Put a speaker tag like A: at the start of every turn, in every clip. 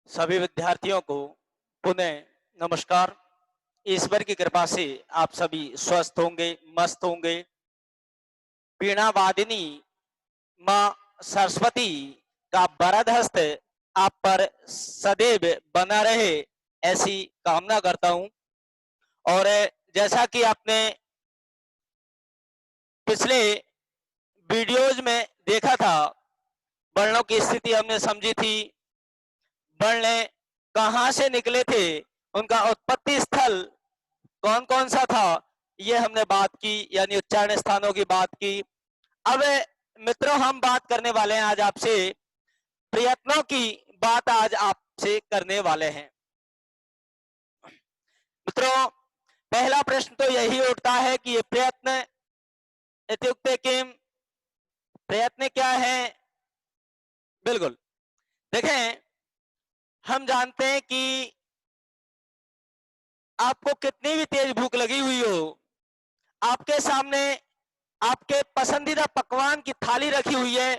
A: सभी विद्यार्थियों को पुनः नमस्कार। ईश्वर की कृपा से आप सभी स्वस्थ होंगे, मस्त होंगे। वीणा वादिनी माँ सरस्वती का वरद हस्त आप पर सदैव बना रहे, ऐसी कामना करता हूँ। और जैसा कि आपने पिछले वीडियोज में देखा था, वर्णों की स्थिति हमने समझी थी। वर्ण कहाँ से निकले थे, उनका उत्पत्ति स्थल कौन कौन सा था, ये हमने बात की, यानी उच्चारण स्थानों की बात की। अब मित्रों, हम बात करने वाले हैं आज आपसे प्रयत्नों की बात आज आपसे करने वाले हैं। मित्रों, पहला प्रश्न तो यही उठता है कि ये प्रयत्न इत्युक्ते किम, प्रयत्न क्या है। बिल्कुल, देखें, हम जानते हैं कि आपको कितनी भी तेज भूख लगी हुई हो, आपके सामने आपके पसंदीदा पकवान की थाली रखी हुई है,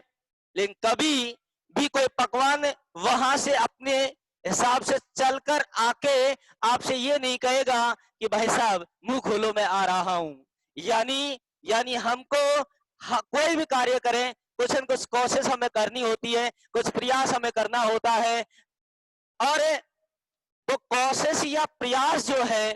A: लेकिन कभी भी कोई पकवान वहां से अपने हिसाब से चलकर आके आपसे ये नहीं कहेगा कि भाई साहब मुंह खोलो मैं आ रहा हूं। यानी यानी हमको कोई भी कार्य करें, कुछ न कुछ कोशिश हमें करनी होती है, कुछ प्रयास हमें करना होता है। और वो कोशिश या प्रयास जो है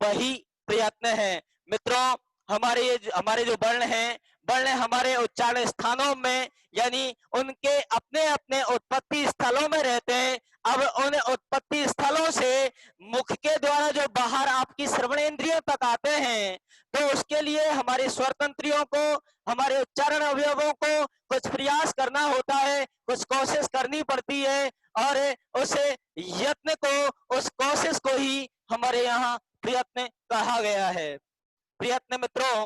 A: वही प्रयत्न है। मित्रों, हमारे जो वर्ण हैं, वर्ण हमारे उच्चारण स्थानों में, यानी उनके अपने अपने उत्पत्ति स्थलों में रहते हैं। अब उन उत्पत्ति स्थलों से मुख के द्वारा जो बाहर आपकी श्रवण इंद्रियों तक आते हैं, तो उसके लिए हमारे स्वर तंत्रियों को, हमारे उच्चारण अवयवों को कुछ प्रयास करना होता है, कुछ कोशिश करनी पड़ती है। और उस यत्न को, उस कोशिश को ही हमारे यहाँ प्रयत्न कहा गया है। प्रयत्न मित्रों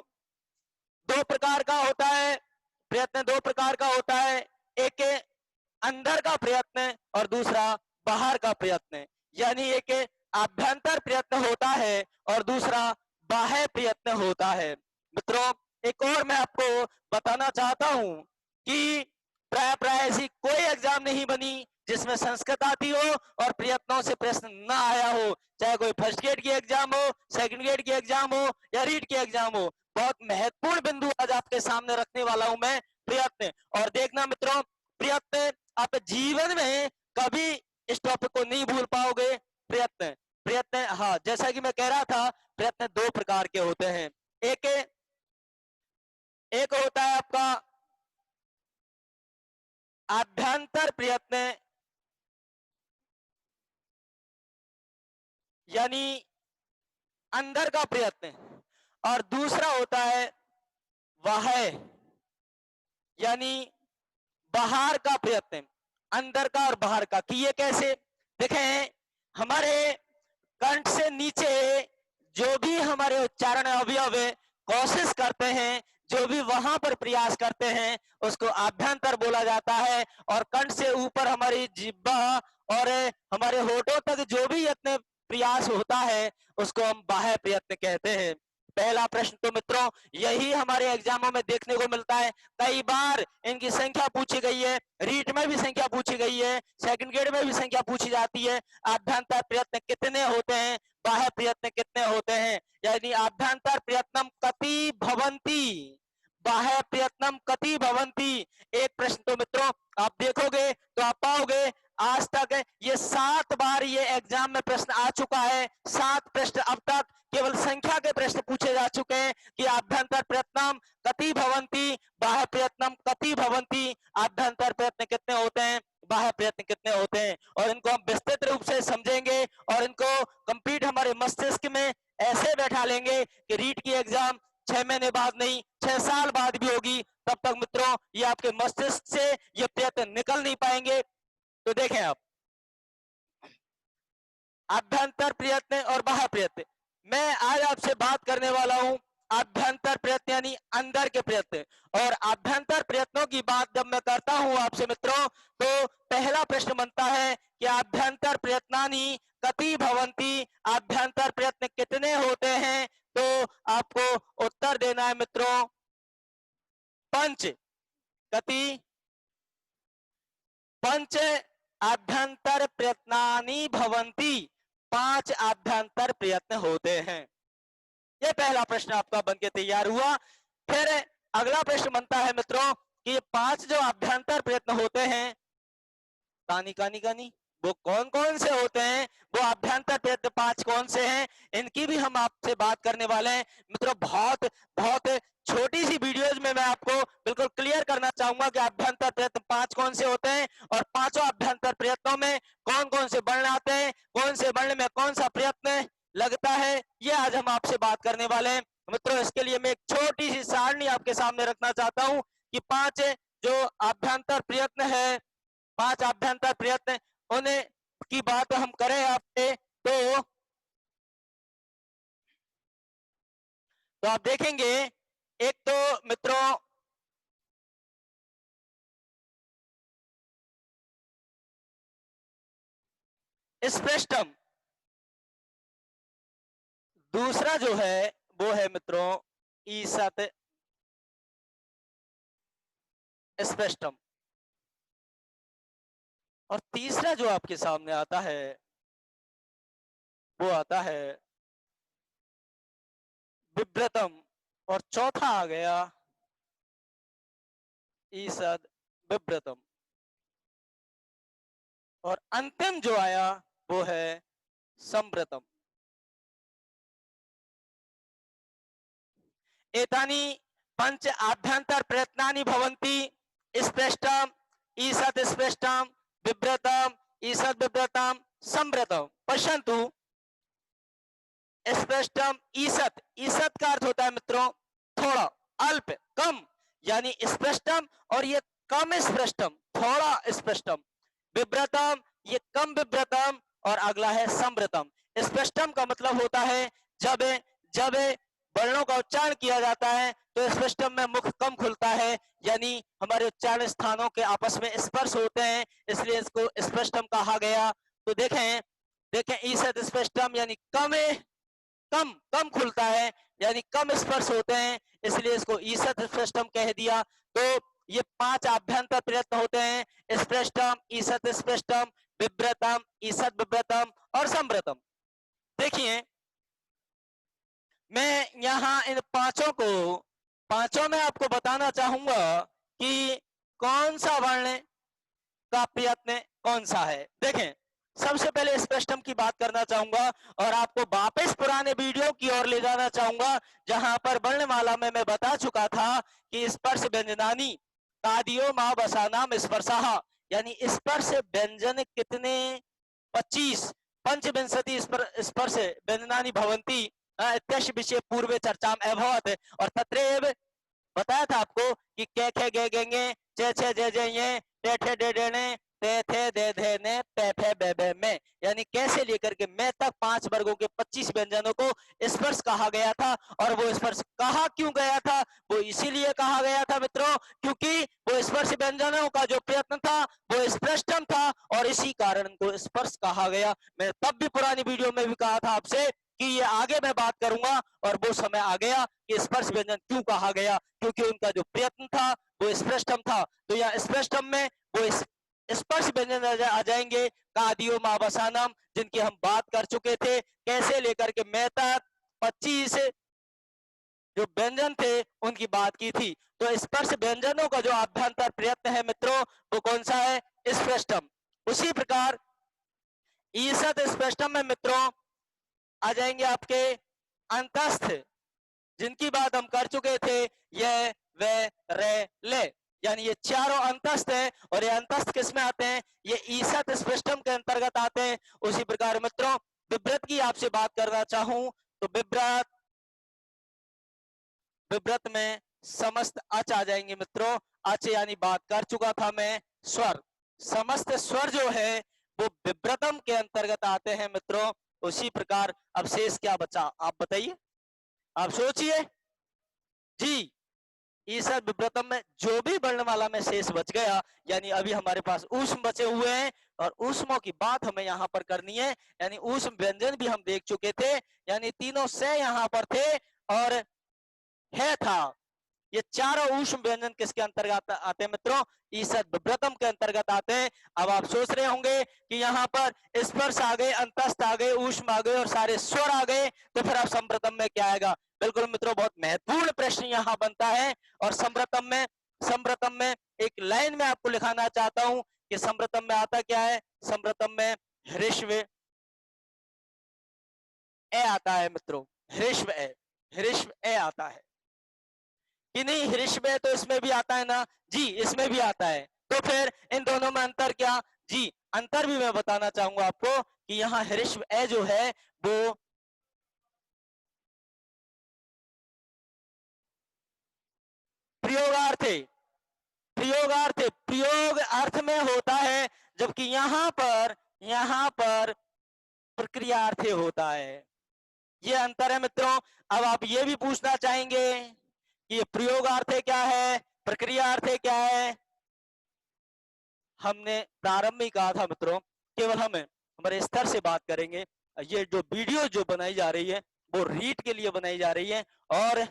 A: दो प्रकार का होता है। प्रयत्न दो प्रकार का होता है, एक अंदर का प्रयत्न और दूसरा बाहर का प्रयत्न। यानी एक आभ्यंतर प्रयत्न होता है और दूसरा बाह्य प्रयत्न होता है। मित्रों, एक और मैं आपको बताना चाहता हूं कि प्राय प्राय ऐसी कोई एग्जाम नहीं बनी जिसमें संस्कृत आती हो और प्रयत्नों से प्रश्न ना आया हो। चाहे कोई फर्स्ट ग्रेड की एग्जाम हो, सेकंड ग्रेड की एग्जाम हो या रीट की एग्जाम हो, बहुत महत्वपूर्ण बिंदु आज आपके सामने रखने वाला हूं मैं, प्रयत्न। और देखना मित्रों, प्रयत्न आप जीवन में कभी इस टॉपिक को नहीं भूल पाओगे। प्रयत्न प्रयत्न हाँ, जैसा कि मैं कह रहा था, प्रयत्न दो प्रकार के होते हैं। एक एक होता है आपका आभ्यंतर प्रयत्न, यानी अंदर का प्रयत्न, और दूसरा होता है बाह्य, यानी बाहर का प्रयत्न। अंदर का और बाहर का, कि ये कैसे, देखें, हमारे कंठ से नीचे जो भी हमारे उच्चारण अवयव कोशिश करते हैं, जो भी वहां पर प्रयास करते हैं, उसको आभ्यंतर बोला जाता है। और कंठ से ऊपर हमारी जिह्वा और हमारे होठों तक जो भी यत्न प्रयास होता है, उसको हम बाह्य प्रयत्न कहते हैं। पहला प्रश्न तो मित्रों यही हमारे एग्जामों में देखने को मिलता है। कई बार इनकी संख्या पूछी गई है, रीट में भी संख्या पूछी गई है, सेकंड ग्रेड में भी संख्या पूछी जाती है। आभ्यंतर प्रयत्न कितने होते हैं, बाह्य प्रयत्न कितने होते हैं। यानी आभ्यंतर प्रयत्नम कति भवंती, बाह्य प्रयत्नम कति भवंती। एक प्रश्न तो मित्रों आप देखोगे तो आप पाओगे, आज तक ये 7 बार ये एग्जाम में प्रश्न आ चुका है। 7 प्रश्न अब तक केवल संख्या के प्रश्न पूछे जा चुके हैं कि आभ्यंतर प्रयत्नम कति भवंती, बाह्य प्रयत्नम कति भवंती। आभ्यंतर प्रयत्न कितने होते हैं, बाह्य प्रयत्न कितने होते हैं, और इनको हम विस्तृत रूप से समझेंगे और इनको कंप्लीट हमारे मस्तिष्क में ऐसे बैठा लेंगे कि रीट की एग्जाम 6 महीने बाद नहीं, 6 साल बाद भी होगी, तब तक मित्रों ये आपके मस्तिष्क से ये प्रयत्न निकल नहीं पाएंगे। तो देखें आप, आभ्यंतर प्रयत्न और बाह्य प्रयत्न, मैं आज आपसे बात करने वाला हूं आभ्यंतर प्रयत्न यानी अंदर के प्रयत्न। और आभ्यंतर प्रयत्नों की बात जब मैं करता हूं आपसे मित्रों, तो पहला प्रश्न बनता है कि आभ्यंतर प्रयत्नानि कति भवंती, आभ्यंतर प्रयत्न कितने होते हैं। तो आपको उत्तर देना है मित्रों पंच। कति? पंच आभ्यंतर प्रयत्नानि भवन्ति, 5 आभ्यंतर प्रयत्न होते हैं। ये पहला प्रश्न आपका बनके तैयार हुआ। फिर अगला प्रश्न बनता है मित्रों कि ये 5 जो आभ्यंतर प्रयत्न होते हैं, कानी कानी कानी वो कौन कौन से होते हैं, वो आभ्यंतर प्रयत्न 5 कौन से हैं, इनकी भी हम आपसे बात करने वाले हैं मित्रों। बहुत बहुत छोटी सी वीडियोज में मैं आपको बिल्कुल क्लियर करना चाहूंगा कि आभ्यंतर प्रयत्न 5 कौन से होते हैं और पांचों आभ्यंतर प्रयत्नों में कौन कौन से वर्ण आते हैं, कौन से वर्ण में कौन सा प्रयत्न लगता है, ये आज हम आपसे बात करने वाले हैं मित्रों। इसके लिए मैं एक छोटी सी सारणी आपके सामने रखना चाहता हूं कि 5 जो आभ्यंतर प्रयत्न है, 5 आभ्यंतर प्रयत्न, उन्हें की बात हम करें आपसे तो आप देखेंगे एक तो मित्रों स्पष्टम, दूसरा जो है वो है मित्रों ईसत स्पष्टम, और तीसरा जो आपके सामने आता है वो आता है विव्रतम, और चौथा आ गया ईसद विव्रतम, और अंतिम जो आया वो है संव्रतम। एतानि पंच आभ्यंतर प्रयत्नानि भवन्ति, स्पष्टम, ईसत् स्पष्टम, विव्रतम, ईसत् विव्रतम, संव्रतम। पश्यन्तु स्पष्टम ईसत, ईसत का अर्थ होता है मित्रों थोड़ा, अल्प, कम, यानी स्पष्टम, और ये कम स्पष्टम, थोड़ा स्पष्टम। विव्रतम, ये कम विव्रतम, और अगला है संव्रतम। स्पष्टम का मतलब होता है जब जब वर्णों का उच्चारण किया जाता है तो स्पष्टम में मुख कम खुलता है, यानी हमारे उच्चारण स्थानों के आपस में स्पर्श होते हैं, इसलिए इसको स्पष्टम कहा गया। तो देखें देखें ईसत स्पष्टम यानी कम कम कम खुलता है, यानी कम स्पर्श होते हैं, इसलिए इसको ईसत स्पष्टम कह दिया। तो ये 5 आभ्यंतर प्रयत्न होते हैं, स्पष्टम, ईसत स्पष्टम, विव्रतम, ईसत विव्रतम और संव्रतम। देखिए मैं यहाँ इन पांचों में आपको बताना चाहूंगा कि कौन सा वर्ण का प्रयत्न कौन सा है। देखें सबसे पहले स्पष्टम की बात करना चाहूंगा और आपको वापस पुराने वीडियो की ओर ले जाना चाहूंगा जहां पर वर्णमाला में मैं बता चुका था कि स्पर्श व्यंजनानी तादियो मां बसानाम स्पर्शः, यानी स्पर्श व्यंजन कितने 25 पंचविंशति स्पर्श व्यंजनानी भवंती इत्यस्य विषय पूर्वे चर्चाम अभवत। और तत्रैव बताया था आपको कि कै खे गे गेंगे चे छे जे जे ये टे ठे डे डेने ते थे दे धे ने पे फे बे बे में, यानी कैसे लेकर के मैं तक 5 वर्गों के 25 व्यंजनों को स्पर्श कहा गया था। और वो स्पर्श कहा क्यों गया था, वो इसीलिए कहा गया था मित्रों क्योंकि वो स्पर्श व्यंजनों का जो प्रयत्न था वो स्पष्टम था और इसी कारण को स्पर्श कहा गया। मैं तब भी पुरानी वीडियो में भी कहा था आपसे कि ये आगे मैं बात करूंगा और वो समय आ गया कि स्पर्श व्यंजन क्यों कहा गया, क्योंकि उनका जो प्रयत्न था वो स्पष्टम था। तो यह स्पष्टम में वो स्पर्श व्यंजन आ जाएंगे कादियो मावसानम, जिनकी हम बात कर चुके थे, कैसे लेकर के मैं तक 25 जो व्यंजन थे उनकी बात की थी। तो स्पर्श व्यंजनों का जो आभ्यंतर प्रयत्न है मित्रों वो कौन सा है, स्पष्टम। उसी प्रकार ईसत स्पष्टम में मित्रों आ जाएंगे आपके अंतस्थ, जिनकी बात हम कर चुके थे, ये वे रे ले, यानी ये चारों अंतस्थ है और ये अंतस्थ किस में आते हैं, ये ईसत स्पष्टम के अंतर्गत आते हैं। उसी प्रकार मित्रों विव्रत की आपसे बात करना चाहूं तो विव्रत में समस्त अच आ जाएंगे मित्रों। अच यानी बात कर चुका था मैं स्वर, समस्त स्वर जो है वो विव्रतम के अंतर्गत आते हैं मित्रों। उसी प्रकार अब शेष क्या बचा आप बताइए, आप सोचिए जी। ईसद विव्रतम में जो भी वर्णमाला में शेष बच गया, यानी अभी हमारे पास ऊष्म बचे हुए हैं और ऊष्मों की बात हमें यहाँ पर करनी है, यानी ऊष्म व्यंजन भी हम देख चुके थे, यानी तीनों से यहाँ पर थे और है था ये चारों ऊष्म व्यंजन किसके अंतर्गत आते हैं मित्रों? ईसद विभ्रतम के अंतर्गत आते हैं। अब आप सोच रहे होंगे कि यहाँ पर स्पर्श आ गए, अंतस्थ आ गए, ऊष्म आ गए और सारे स्वर आ गए, तो फिर आप संप्रतम में क्या आएगा? बिल्कुल मित्रों, बहुत महत्वपूर्ण प्रश्न यहाँ बनता है। और संप्रतम में एक लाइन में आपको लिखाना चाहता हूं कि संप्रतम में आता क्या है? संप्रतम में ह्रीश्व ए आता है मित्रों, ह्रीश्व ए आता है कि नहीं? ह्रीश्व ए तो इसमें भी आता है ना जी, इसमें भी आता है। तो फिर इन दोनों में अंतर क्या? जी, अंतर भी मैं बताना चाहूंगा आपको कि यहाँ ह्रीश्व ए जो है वो प्रयोगार्थे प्रयोग अर्थ में होता है, जबकि यहाँ पर प्रक्रियार्थे होता है। ये अंतर है मित्रों। अब आप ये भी पूछना चाहेंगे कि ये प्रयोगार्थे क्या है, प्रक्रियार्थे क्या है? हमने प्रारंभ में कहा था मित्रों, केवल हम हमारे स्तर से बात करेंगे। ये जो वीडियो जो बनाई जा रही है वो रीड के लिए बनाई जा रही है, और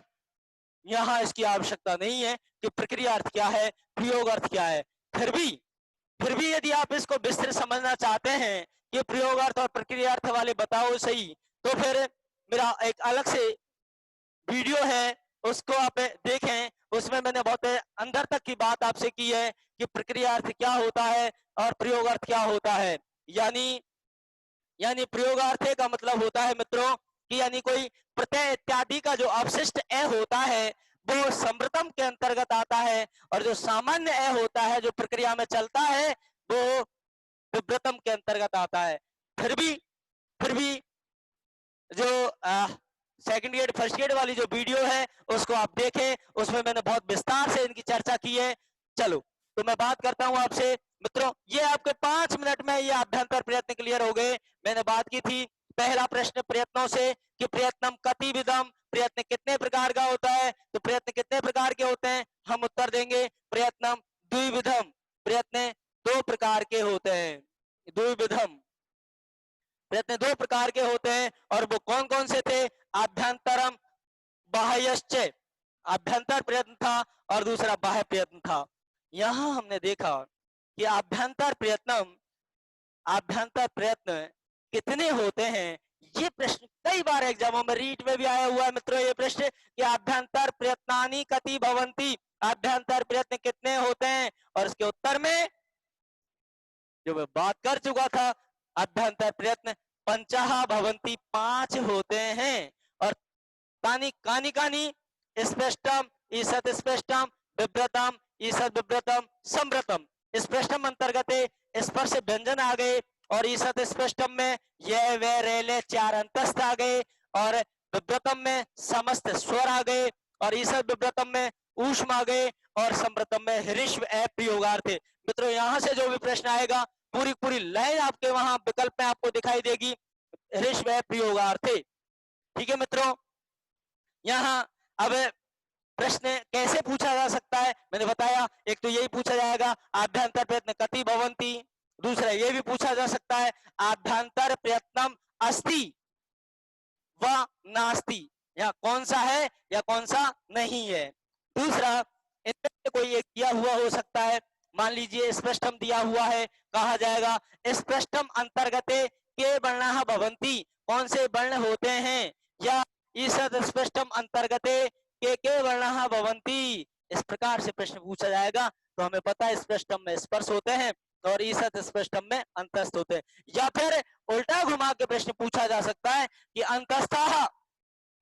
A: यहाँ इसकी आवश्यकता नहीं है कि प्रक्रिया अर्थ क्या है, प्रयोग अर्थ क्या है। फिर भी यदि आप इसको विस्तृत समझना चाहते हैं कि प्रयोग अर्थ और प्रक्रिया अर्थ वाले बताओ सही, तो फिर मेरा एक अलग से वीडियो है, उसको आप देखें। उसमें मैंने बहुत अंदर तक की बात आपसे की है कि प्रक्रिया अर्थ क्या होता है और प्रयोग अर्थ क्या होता है। यानी प्रयोगार्थे का मतलब होता है मित्रों कि यानी कोई प्रत्यय इत्यादि का जो अवशिष्ट ए होता है वो संवृतम के अंतर्गत आता है, और जो सामान्य ए होता है जो प्रक्रिया में चलता है वो विव्रतम के अंतर्गत आता है। फिर भी जो सेकंड ग्रेड फर्स्ट ग्रेड वाली जो वीडियो है उसको आप देखें, उसमें मैंने बहुत विस्तार से इनकी चर्चा की है। चलो, तो मैं बात करता हूं आपसे मित्रों। ये आपके 5 मिनट में ये अभ्यंतर प्रयत्न क्लियर हो गए। मैंने बात की थी पहला प्रश्न प्रयत्नों से कि प्रयत्नम कतिविधम, प्रयत्न कितने प्रकार का होता है? तो प्रयत्न कितने प्रकार के होते हैं? हम उत्तर देंगे प्रयत्नम द्विविधम, प्रयत्न 2 प्रकार के होते हैं। द्विविधम प्रयत्न 2 प्रकार के होते हैं, और वो कौन कौन से थे? आभ्यंतरम बाह्यश्च, आभ्यंतर प्रयत्न था और दूसरा बाह्य प्रयत्न था। यहां हमने देखा कि आभ्यंतर प्रयत्न कितने होते हैं। ये प्रश्न कई बार एग्जामों में रीट में भी आया हुआ है मित्रों, ये प्रश्न कि आभ्यंतर प्रयत्नानि कति भवन्ति, आभ्यंतर प्रयत्न कितने होते हैं? और इसके उत्तर में जो मैं बात कर चुका था, अभ्यंतर प्रयत्न पंचः भवन्ति, 5 होते हैं। और तानि कानि कानि स्पष्टम ईसत स्पष्टम विव्रतम ईसत विव्रतम संव्रतम। स्पष्टम अंतर्गत स्पर्श व्यंजन आ गए, और ईसत स्पष्टम में ये वे रेले 4 अंतस्थ आ गए, और विव्रतम में समस्त स्वर आ गए, और ईसत विव्रतम में ऊष्म आ गए, और संव्रतम में ह्रीश्व ए प्रयोगार्थ। मित्रों, यहाँ से जो भी प्रश्न आएगा पूरी पूरी लाइन आपके वहां विकल्प में आपको दिखाई देगी, ह्रीश्व ए प्रयोगार्थ। ठीक है मित्रों, यहाँ अब प्रश्न कैसे पूछा जा सकता है मैंने बताया। एक तो यही पूछा जाएगा आभ्यंतर प्रयत्न कति भवन्ति, दूसरा ये भी पूछा जा सकता है आभ्यंतर प्रयत्नम अस्ति व नास्ति, या कौन सा है या कौन सा नहीं है। दूसरा, इनमें से कोई एक दिया हुआ हो सकता है। मान लीजिए स्पष्टम दिया हुआ है, कहा जाएगा स्पष्टम अंतर्गत के वर्ण भवन्ति, कौन से वर्ण होते हैं? या ईसद स्पष्टम अंतर्गत के वर्ण भवन्ति, इस प्रकार से प्रश्न पूछा जाएगा। तो हमें पता है स्पष्टम में स्पर्श होते हैं और ईसद स्पष्टम में अंतस्थ होते हैं। या फिर उल्टा घुमा के प्रश्न पूछा जा सकता है कि अंतस्थः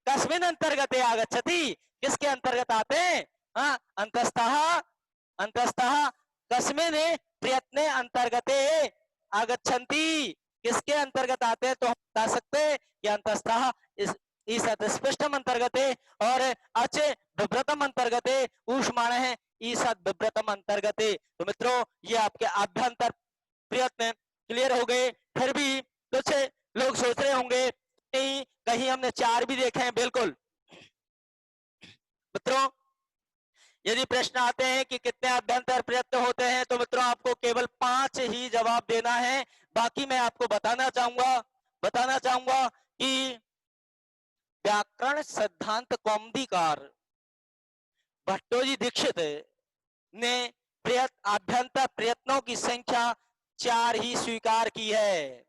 A: कस्मिन् अंतर्गते आगच्छति, किसके अंतर्गत आते हैं? हाँ, अंतस्थः कस्मिन् प्रयत्ने अंतर्गते आगच्छन्ति, किसके अंतर्गत आते हैं? तो हम बता सकते हैं कि अंतस्थः ईसत स्पष्टम अंतर्गते और अच विव्रतम अंतर्गते ऊष्माण है ईसत विव्रतम अंतर्गते। तो मित्रों, ये आपके आभ्यंतर प्रयत्न क्लियर हो गए। फिर भी कुछ लोग सोच रहे होंगे कहीं हमने 4 भी देखे हैं। बिल्कुल मित्रों, यदि प्रश्न आते हैं कि कितने अभ्यंतर प्रयत्न होते हैं, तो मित्रों आपको केवल 5 ही जवाब देना है। बाकी मैं आपको बताना चाहूंगा कि व्याकरण सिद्धांत कौमुदीकार भट्टोजी दीक्षित ने आभ्यंतर प्रयत्नों की संख्या 4 ही स्वीकार की है।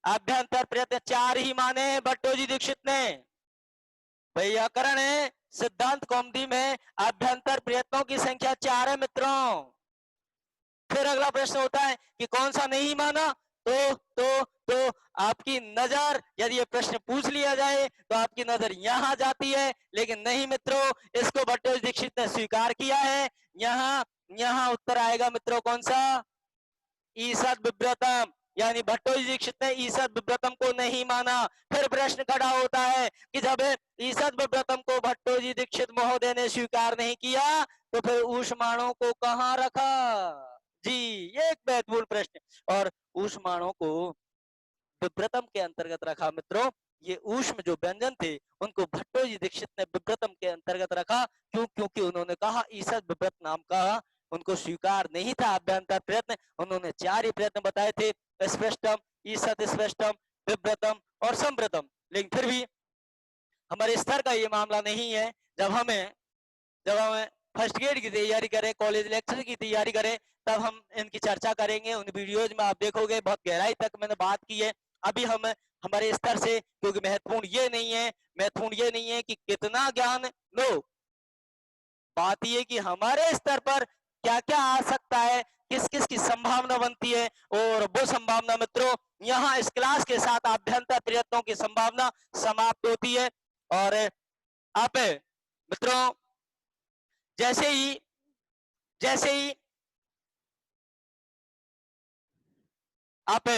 A: आभ्यंतर प्रयत्न 4 ही माने हैं भट्टोजी दीक्षित ने। व्याकरण है सिद्धांत कौमुदी में आभ्यंतर प्रयत्नों की संख्या 4 है मित्रों। फिर अगला प्रश्न होता है कि कौन सा नहीं माना, तो आपकी नजर, यदि ये प्रश्न पूछ लिया जाए तो आपकी नजर यहां जाती है, लेकिन नहीं मित्रों, इसको भट्टोजी दीक्षित ने स्वीकार किया है। यहां यहां उत्तर आएगा मित्रों कौन सा, ईसद विव्रतम, यानी भट्टोजी दीक्षित ने ईसद विव्रतम को नहीं माना। फिर प्रश्न खड़ा होता है कि जब ईसद विव्रतम को भट्टोजी दीक्षित महोदय ने स्वीकार नहीं किया तो फिर ऊष्माणों को कहां रखा। जी, ये एक महत्वपूर्ण प्रश्न। और ऊष्माणों को विव्रतम के अंतर्गत रखा मित्रों। ये ऊष्म जो व्यंजन थे उनको भट्टोजी दीक्षित ने विव्रतम के अंतर्गत रखा। क्योंकि उन्होंने कहा ईसद विव्रत नाम का उनको स्वीकार नहीं था अभ्यंतर प्रयत्न। उन्होंने 4 ही प्रयत्न बताए थे, स्पष्टम, ईसद स्पष्टम, विव्रतम और संव्रतम। लेकिन फिर भी हमारे स्तर का ये मामला नहीं है। जब हमें फर्स्ट ग्रेड की तैयारी करें, कॉलेज लेक्चर की तैयारी करें, तब हम इनकी चर्चा करेंगे। उन वीडियोज में आप देखोगे बहुत गहराई तक मैंने बात की है। अभी हम हमारे स्तर से, क्योंकि महत्वपूर्ण ये नहीं है कि कितना ज्ञान लो, बात ये कि हमारे स्तर पर क्या क्या आ सकता है, किस किस की संभावना बनती है। और वो संभावना मित्रों यहाँ इस क्लास के साथ आभ्यंतर प्रयत्नों की संभावना समाप्त होती है। और आप मित्रों जैसे ही आप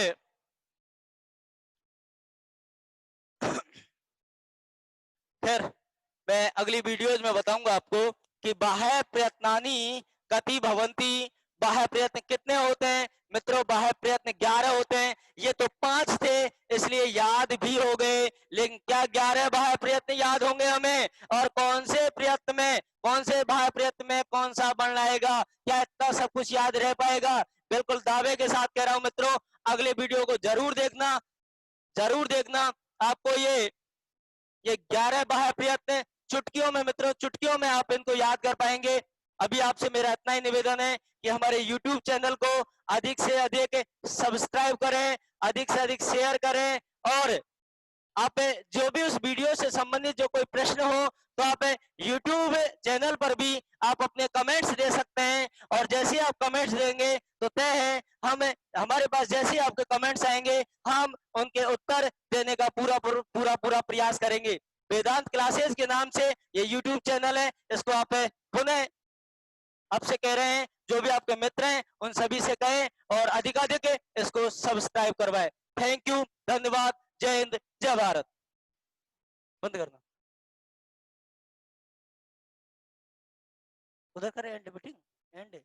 A: फिर मैं अगली वीडियोज में बताऊंगा आपको कि बाह्य प्रयत्नानी कति भवंती। बाह्य प्रयत्न कितने होते हैं मित्रों, बाह्य प्रयत्न 11 होते हैं। ये तो 5 थे इसलिए याद भी हो गए, लेकिन क्या 11 बाह्य प्रयत्न याद होंगे हमें? और कौन से प्रयत्न में, कौन से बाह्य प्रयत्न में कौन सा बल आएगा, क्या इतना सब कुछ याद रह पाएगा? बिल्कुल दावे के साथ कह रहा हूं मित्रों, अगले वीडियो को जरूर देखना, जरूर देखना। आपको ये 11 बाह्य प्रयत्न चुटकियों में मित्रों, चुटकियों में आप इनको याद कर पाएंगे। अभी आपसे मेरा इतना ही निवेदन है कि हमारे YouTube चैनल को अधिक से अधिक सब्सक्राइब करें, अधिक से अधिक शेयर करें। और आप जो भी उस वीडियो से संबंधित जो कोई प्रश्न हो तो आप YouTube चैनल पर भी आप अपने कमेंट्स दे सकते हैं। और जैसे ही आप कमेंट्स देंगे तो तय है, हम हमारे पास जैसे ही आपके कमेंट्स आएंगे हम उनके उत्तर देने का पूरा प्रयास करेंगे। वेदांत क्लासेस के नाम से ये YouTube चैनल है, इसको आप पुनः आपसे कह रहे हैं, जो भी आपके मित्र हैं उन सभी से कहें और अधिकाधिक इसको सब्सक्राइब करवाएं। थैंक यू, धन्यवाद, जय हिंद, जय भारत। बंद करना, उधर करें एंड मीटिंग एंड।